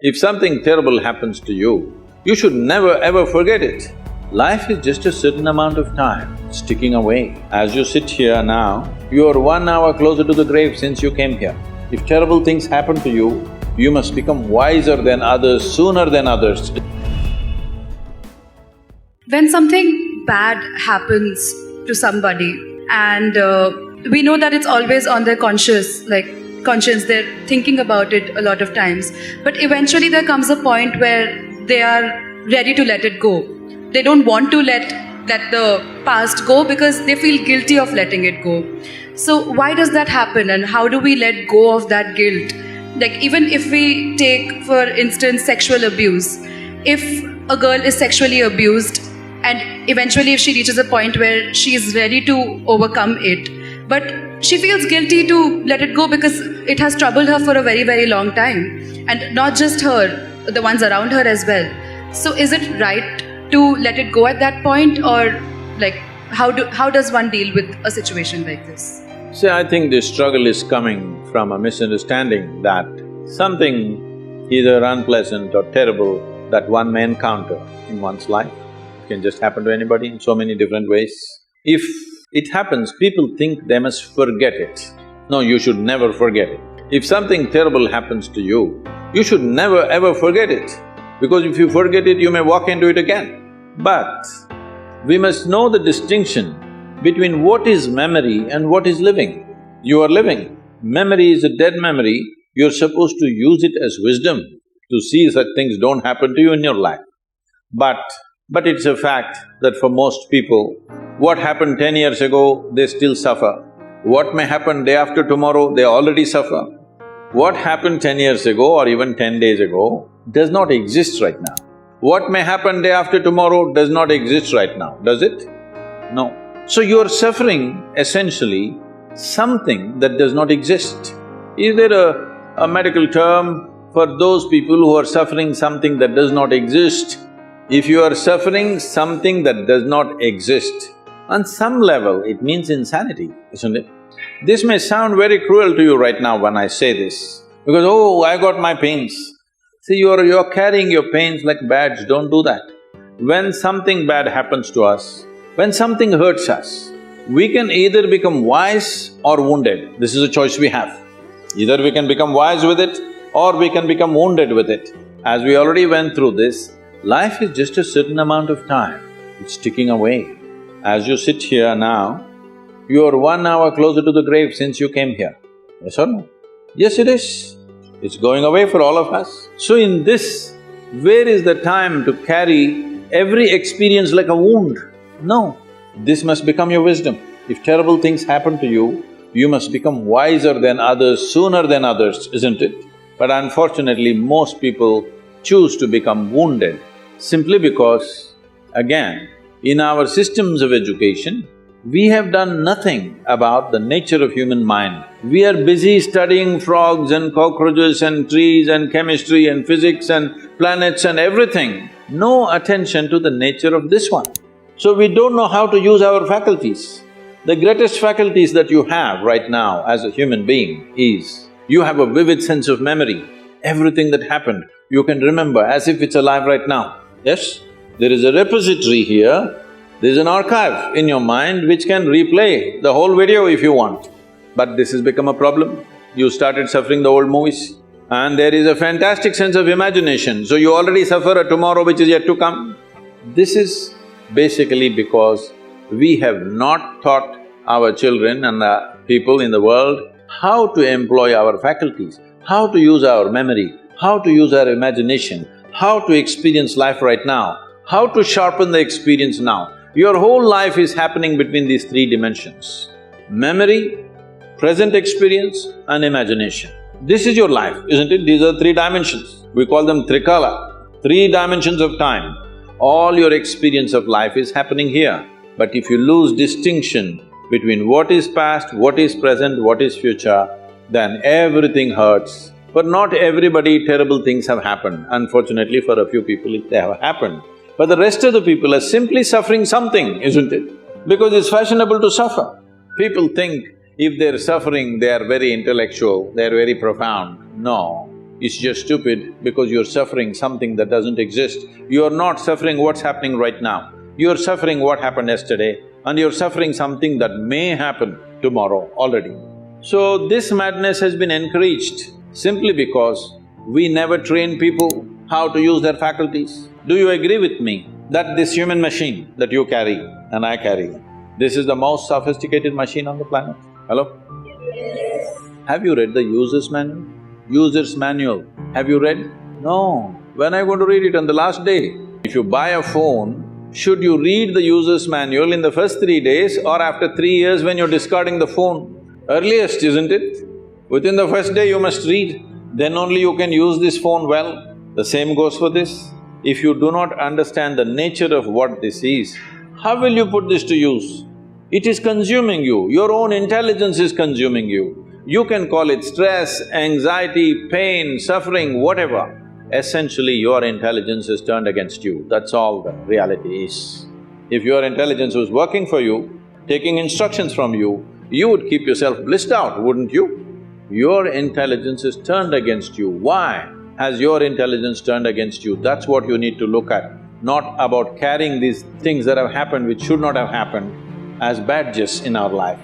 If something terrible happens to you, you should never ever forget it. Life is just a certain amount of time, it's ticking away. As you sit here now, you are 1 hour closer to the grave since you came here. If terrible things happen to you, you must become wiser than others sooner than others. When something bad happens to somebody and we know that it's always on their conscience, they're thinking about it a lot of times, but eventually there comes a point where they are ready to let it go. They don't want to let the past go because they feel guilty of letting it go. So why does that happen, and how do we let go of that guilt? Like, even if we take, for instance, sexual abuse, if a girl is sexually abused and eventually if she reaches a point where she is ready to overcome it, but she feels guilty to let it go because it has troubled her for a very, very long time, and not just her, the ones around her as well. So is it right to let it go at that point, or how does one deal with a situation like this? See, I think the struggle is coming from a misunderstanding that something either unpleasant or terrible that one may encounter in one's life can just happen to anybody in so many different ways. If it happens, people think they must forget it. No, you should never forget it. If something terrible happens to you, you should never ever forget it, because if you forget it, you may walk into it again. But we must know the distinction between what is memory and what is living. You are living. Memory is a dead memory. You're supposed to use it as wisdom to see such things don't happen to you in your life. But it's a fact that for most people, what happened 10 years ago, they still suffer. What may happen day after tomorrow, they already suffer. What happened 10 years ago or even 10 days ago does not exist right now. What may happen day after tomorrow does not exist right now, does it? No. So you are suffering essentially something that does not exist. Is there a medical term for those people who are suffering something that does not exist? If you are suffering something that does not exist, on some level it means insanity, isn't it? This may sound very cruel to you right now when I say this, because, oh, I got my pains. See, you're carrying your pains like badge, don't do that. When something bad happens to us, when something hurts us, we can either become wise or wounded. This is a choice we have. Either we can become wise with it or we can become wounded with it. As we already went through this, life is just a certain amount of time, it's ticking away. As you sit here now, you are 1 hour closer to the grave since you came here. Yes or no? Yes, it is. It's going away for all of us. So in this, where is the time to carry every experience like a wound? No, this must become your wisdom. If terrible things happen to you, you must become wiser than others sooner than others, isn't it? But unfortunately, most people choose to become wounded simply because, again, in our systems of education, we have done nothing about the nature of human mind. We are busy studying frogs and cockroaches and trees and chemistry and physics and planets and everything. No attention to the nature of this one. So we don't know how to use our faculties. The greatest faculties that you have right now as a human being is, you have a vivid sense of memory. Everything that happened, you can remember as if it's alive right now. Yes? There is a repository here, there's an archive in your mind which can replay the whole video if you want. But this has become a problem. You started suffering the old movies, and there is a fantastic sense of imagination, so you already suffer a tomorrow which is yet to come. This is basically because we have not taught our children and the people in the world how to employ our faculties, how to use our memory, how to use our imagination, how to experience life right now, how to sharpen the experience now. Your whole life is happening between these three dimensions: memory, present experience and imagination. This is your life, isn't it? These are three dimensions. We call them trikala, 3 dimensions of time. All your experience of life is happening here. But if you lose distinction between what is past, what is present, what is future, then everything hurts. For not everybody terrible things have happened. Unfortunately, for a few people they have happened. But the rest of the people are simply suffering something, isn't it? Because it's fashionable to suffer. People think if they're suffering, they are very intellectual, they're very profound. No, is just stupid because you're suffering something that doesn't exist. You're not suffering what's happening right now. You're suffering what happened yesterday, and you're suffering something that may happen tomorrow already. So this madness has been encouraged simply because we never train people how to use their faculties. Do you agree with me that this human machine that you carry and I carry, this is the most sophisticated machine on the planet? Hello? Have you read the user's manual? User's manual, have you read? No. When are you going to read it? On the last day? If you buy a phone, should you read the user's manual in the first 3 days or after 3 years when you're discarding the phone? Earliest, isn't it? Within the first day you must read, then only you can use this phone well. The same goes for this. If you do not understand the nature of what this is, how will you put this to use? It is consuming you, your own intelligence is consuming you. You can call it stress, anxiety, pain, suffering, whatever. Essentially, your intelligence is turned against you, that's all the reality is. If your intelligence was working for you, taking instructions from you, you would keep yourself blissed out, wouldn't you? Your intelligence is turned against you. Why has your intelligence turned against you? That's what you need to look at, not about carrying these things that have happened which should not have happened as badges in our life.